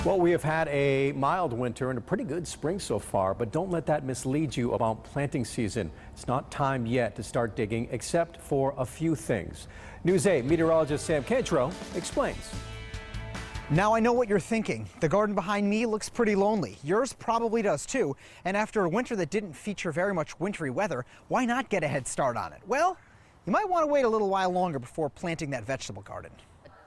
Well, we have had a mild winter and a pretty good spring so far, but don't let that mislead you about planting season. It's not time yet to start digging, except for a few things. News 8 meteorologist Sam Cantro explains. Now I know what you're thinking. The garden behind me looks pretty lonely. Yours probably does too. And after a winter that didn't feature very much wintry weather, why not get a head start on it? Well, you might want to wait a little while longer before planting that vegetable garden.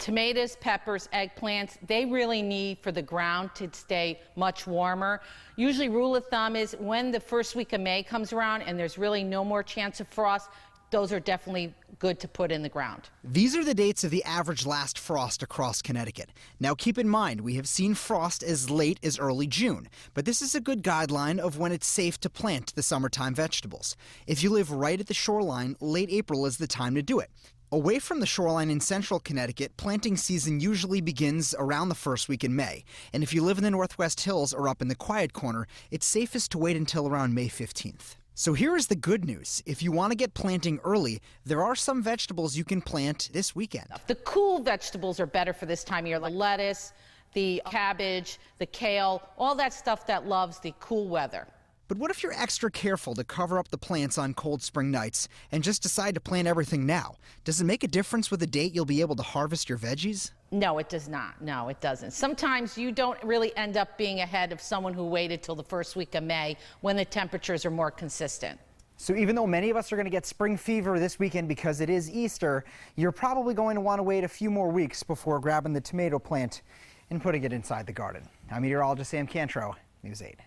Tomatoes, peppers, eggplants, they really need for the ground to stay much warmer. Usually rule of thumb is when the first week of May comes around and there's really no more chance of frost, those are definitely good to put in the ground. These are the dates of the average last frost across Connecticut. Now keep in mind, we have seen frost as late as early June, but this is a good guideline of when it's safe to plant the summertime vegetables. If you live right at the shoreline, late April is the time to do it. Away from the shoreline in central Connecticut, planting season usually begins around the first week in May. And if you live in the Northwest Hills or up in the quiet corner, it's safest to wait until around May 15th. So here is the good news. If you want to get planting early, there are some vegetables you can plant this weekend. The cool vegetables are better for this time of year, like lettuce, the cabbage, the kale, all that stuff that loves the cool weather. But what if you're extra careful to cover up the plants on cold spring nights and just decide to plant everything now? Does it make a difference with the date you'll be able to harvest your veggies? No, it does not. No, it doesn't. Sometimes you don't really end up being ahead of someone who waited till the first week of May when the temperatures are more consistent. So even though many of us are going to get spring fever this weekend because it is Easter, you're probably going to want to wait a few more weeks before grabbing the tomato plant and putting it inside the garden. I'm meteorologist Sam Cantro, News 8.